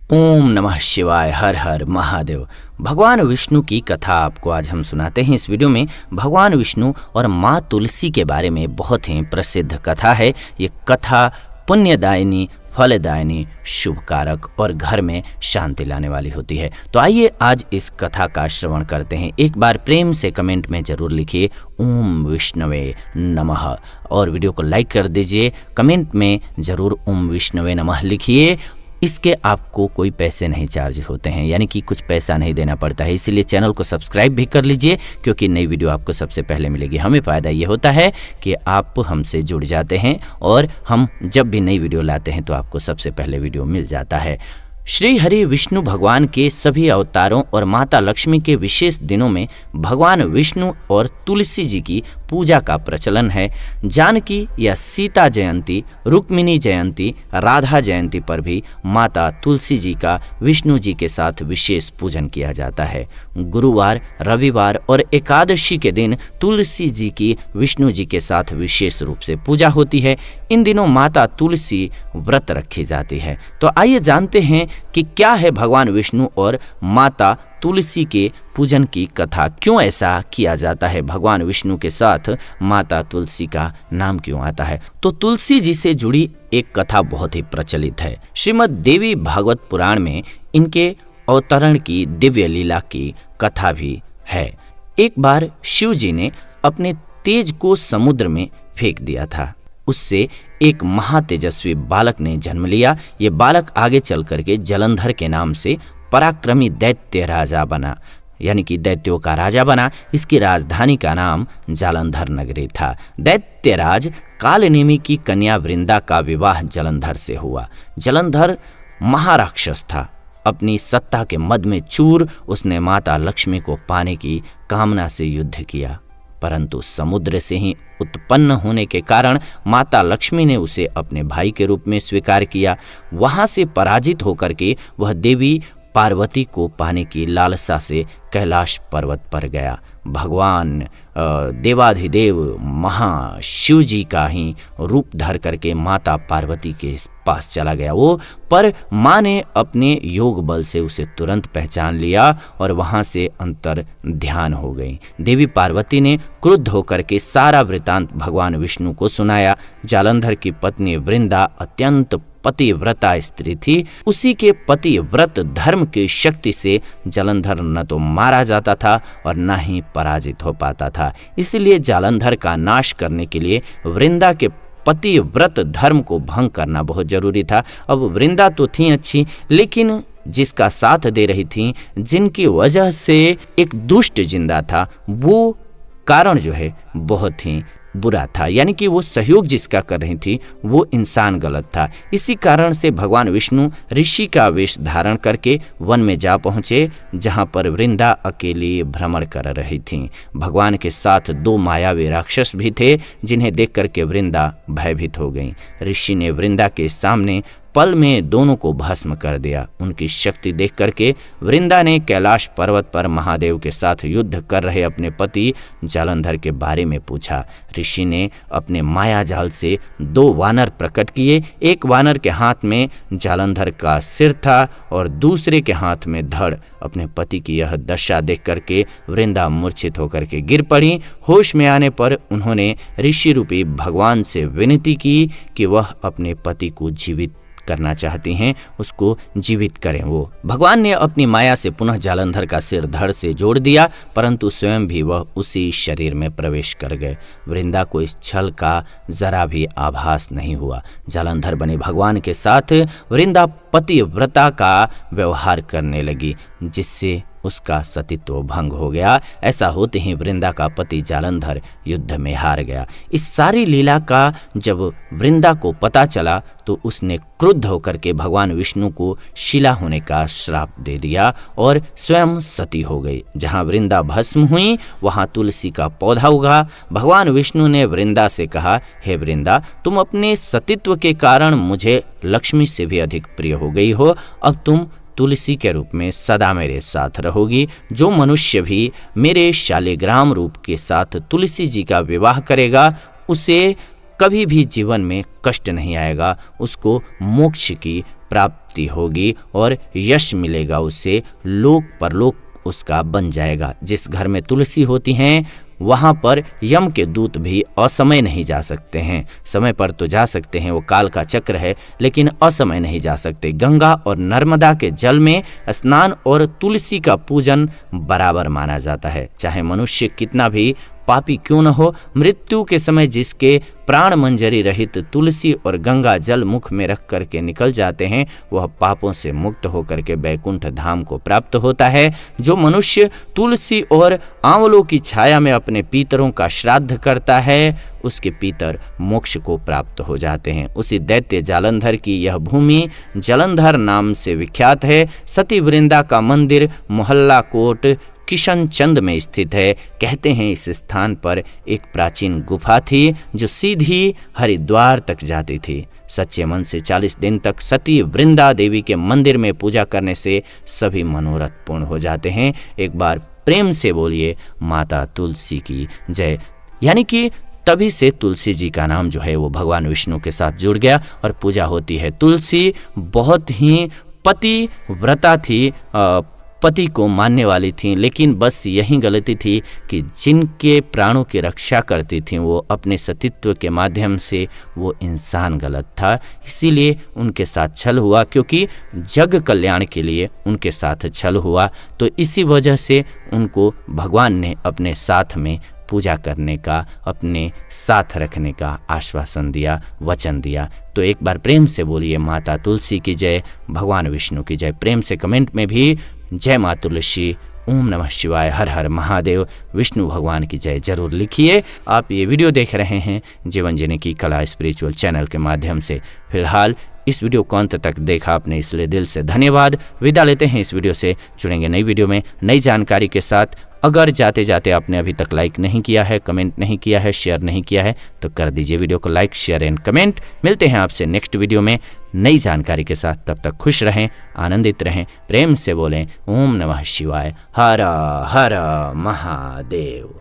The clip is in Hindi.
ओम नमः शिवाय। हर हर महादेव। भगवान विष्णु की कथा आपको आज हम सुनाते हैं। इस वीडियो में भगवान विष्णु और माँ तुलसी के बारे में बहुत ही प्रसिद्ध कथा है। ये कथा पुण्यदायिनी, फलदायिनी, शुभकारक और घर में शांति लाने वाली होती है। तो आइए आज इस कथा का श्रवण करते हैं। एक बार प्रेम से कमेंट में जरूर लिखिए ओम विष्णवे नमः और वीडियो को लाइक कर दीजिए। कमेंट में जरूर ओम विष्णवे नमः लिखिए। इसके आपको कोई पैसे नहीं चार्ज होते हैं, यानी कि कुछ पैसा नहीं देना पड़ता है। इसीलिए चैनल को सब्सक्राइब भी कर लीजिए, क्योंकि नई वीडियो आपको सबसे पहले मिलेगी। हमें फ़ायदा ये होता है कि आप हमसे जुड़ जाते हैं और हम जब भी नई वीडियो लाते हैं तो आपको सबसे पहले वीडियो मिल जाता है। श्री हरि विष्णु भगवान के सभी अवतारों और माता लक्ष्मी के विशेष दिनों में भगवान विष्णु और तुलसी जी की पूजा का प्रचलन है। जानकी या सीता जयंती, रुक्मिणी जयंती, राधा जयंती पर भी माता तुलसी जी का विष्णु जी के साथ विशेष पूजन किया जाता है। गुरुवार, रविवार और एकादशी के दिन तुलसी जी की विष्णु जी के साथ विशेष रूप से पूजा होती है। इन दिनों माता तुलसी व्रत रखी जाती है। तो आइए जानते हैं कि क्या है भगवान विष्णु और माता तुलसी के पूजन की कथा। क्यों ऐसा किया जाता है, भगवान विष्णु के साथ माता तुलसी का नाम क्यों आता है। तो तुलसी जी से जुड़ी एक कथा बहुत ही प्रचलित है। श्रीमद् देवी भागवत पुराण में इनके अवतरण की दिव्य लीला की कथा भी है। एक बार शिव जी ने अपने तेज को समुद्र में फेंक दिया था। उससे एक महातेजस्वी बालक ने जन्म लिया। ये बालक आगे चल करके जलंधर के नाम से पराक्रमी दैत्य राजा बना, यानी कि दैत्यों का राजा बना। इसकी राजधानी का नाम जालंधर नगरी था। दैत्यराज कालनेमी की कन्या वृंदा का विवाह जलंधर से हुआ। जलंधर महाराक्षस था। अपनी सत्ता के मद में चूर उसने माता लक्ष्मी को पाने की कामना से युद्ध किया, परंतु समुद्र से ही उत्पन्न होने के कारण माता लक्ष्मी ने उसे अपने भाई के रूप में स्वीकार किया। वहां से पराजित होकर के वह देवी पार्वती को पाने की लालसा से कैलाश पर्वत पर गया। भगवान देवाधिदेव महाशिव जी का ही रूप धर करके माता पार्वती के पास चला गया वो, पर माँ ने अपने योग बल से उसे तुरंत पहचान लिया और वहां से अंतर ध्यान हो गई। देवी पार्वती ने क्रुद्ध होकर के सारा वृतांत भगवान विष्णु को सुनाया। जालंधर की पत्नी वृंदा अत्यंत पतिव्रता स्त्री थी। उसी के पतिव्रत धर्म की शक्ति से जलंधर न तो मारा जाता था और न ही पराजित हो पाता था। इसलिए जालंधर का नाश करने के लिए वृंदा के पतिव्रत धर्म को भंग करना बहुत जरूरी था। अब वृंदा तो थी अच्छी, लेकिन जिसका साथ दे रही थी, जिनकी वजह से एक दुष्ट जिंदा था, वो कारण जो है बहुत ही बुरा था। यानी कि वो सहयोग जिसका कर रही थी वो इंसान गलत था। इसी कारण से भगवान विष्णु ऋषि का वेश धारण करके वन में जा पहुंचे, जहां पर वृंदा अकेली भ्रमण कर रही थी। भगवान के साथ दो मायावी राक्षस भी थे, जिन्हें देख करके वृंदा भयभीत हो गई। ऋषि ने वृंदा के सामने पल में दोनों को भस्म कर दिया। उनकी शक्ति देख करके वृंदा ने कैलाश पर्वत पर महादेव के साथ युद्ध कर रहे अपने पति जालंधर के बारे में पूछा। ऋषि ने अपने माया जाल से दो वानर प्रकट किए। एक वानर के हाथ में जालंधर का सिर था और दूसरे के हाथ में धड़। अपने पति की यह दशा देख करके वृंदा मूर्छित होकर के गिर पड़ी। होश में आने पर उन्होंने ऋषि रूपी भगवान से विनती की कि वह अपने पति को जीवित करना चाहती हैं, उसको जीवित करें। वो भगवान ने अपनी माया से पुनः जालंधर का सिर धड़ से जोड़ दिया, परंतु स्वयं भी वह उसी शरीर में प्रवेश कर गए। वृंदा को इस छल का जरा भी आभास नहीं हुआ। जालंधर बने भगवान के साथ वृंदा पतिव्रता का व्यवहार करने लगी, जिससे उसका सतीत्व भंग हो गया। ऐसा होते ही वृंदा का पति जालंधर युद्ध में हार गया। इस सारी लीला का जब वृंदा को पता चला तो उसने क्रुद्ध होकर के भगवान विष्णु को शिला होने का श्राप दे दिया और स्वयं सती हो गई। जहां वृंदा भस्म हुई वहां तुलसी का पौधा उगा। भगवान विष्णु ने वृंदा से कहा, हे वृंदा, तुम अपने सतीत्व के कारण मुझे लक्ष्मी से भी अधिक प्रिय हो गई हो। अब तुम तुलसी के रूप में सदा मेरे साथ रहोगी। जो मनुष्य भी मेरे शालिग्राम रूप के साथ तुलसी जी का विवाह करेगा, उसे कभी भी जीवन में कष्ट नहीं आएगा, उसको मोक्ष की प्राप्ति होगी और यश मिलेगा उसे, लोक परलोक उसका बन जाएगा। जिस घर में तुलसी होती हैं वहाँ पर यम के दूत भी असमय नहीं जा सकते हैं। समय पर तो जा सकते हैं, वो काल का चक्र है, लेकिन असमय नहीं जा सकते। गंगा और नर्मदा के जल में स्नान और तुलसी का पूजन बराबर माना जाता है। चाहे मनुष्य कितना भी पापी क्यों न हो, मृत्यु के समय जिसके प्राण मंजरी रहित तुलसी और गंगा जल मुख में रख करके निकल जाते हैं, वह पापों से मुक्त होकर के बैकुंठ धाम को प्राप्त होता है। जो मनुष्य तुलसी और आंवलों की छाया में अपने पितरों का श्राद्ध करता है, उसके पितर मोक्ष को प्राप्त हो जाते हैं। उसी दैत्य जालंधर की यह भूमि जलंधर नाम से विख्यात है। सती वृंदा का मंदिर मोहल्ला कोट किशनचंद में स्थित है। कहते हैं इस स्थान पर एक प्राचीन गुफा थी जो सीधी हरिद्वार तक जाती थी। सच्चे मन से 40 दिन तक सती वृंदा देवी के मंदिर में पूजा करने से सभी मनोरथ पूर्ण हो जाते हैं। एक बार प्रेम से बोलिए माता तुलसी की जय। यानी कि तभी से तुलसी जी का नाम जो है वो भगवान विष्णु के साथ जुड़ गया और पूजा होती है। तुलसी बहुत ही पतिव्रता थी, पति को मानने वाली थी, लेकिन बस यही गलती थी कि जिनके प्राणों की रक्षा करती थी वो अपने सतीत्व के माध्यम से वो इंसान गलत था। इसीलिए उनके साथ छल हुआ, क्योंकि जग कल्याण के लिए उनके साथ छल हुआ। तो इसी वजह से उनको भगवान ने अपने साथ में पूजा करने का, अपने साथ रखने का आश्वासन दिया, वचन दिया। तो एक बार प्रेम से बोलिए माता तुलसी की जय, भगवान विष्णु की जय। प्रेम से कमेंट में भी जय माँ तुलसी, ओम नमः शिवाय, हर हर महादेव, विष्णु भगवान की जय जरूर लिखिए। आप ये वीडियो देख रहे हैं जीवन जीने की कला स्पिरिचुअल चैनल के माध्यम से। फिलहाल इस वीडियो को अंत तक देखा आपने, इसलिए दिल से धन्यवाद। विदा लेते हैं इस वीडियो से, जुड़ेंगे नई वीडियो में नई जानकारी के साथ। अगर जाते जाते आपने अभी तक लाइक नहीं किया है, कमेंट नहीं किया है, शेयर नहीं किया है, तो कर दीजिए वीडियो को लाइक, शेयर एंड कमेंट। मिलते हैं आपसे नेक्स्ट वीडियो में नई जानकारी के साथ। तब तक खुश रहें, आनंदित रहें, प्रेम से बोलें ओम नमः शिवाय, हर हर महादेव।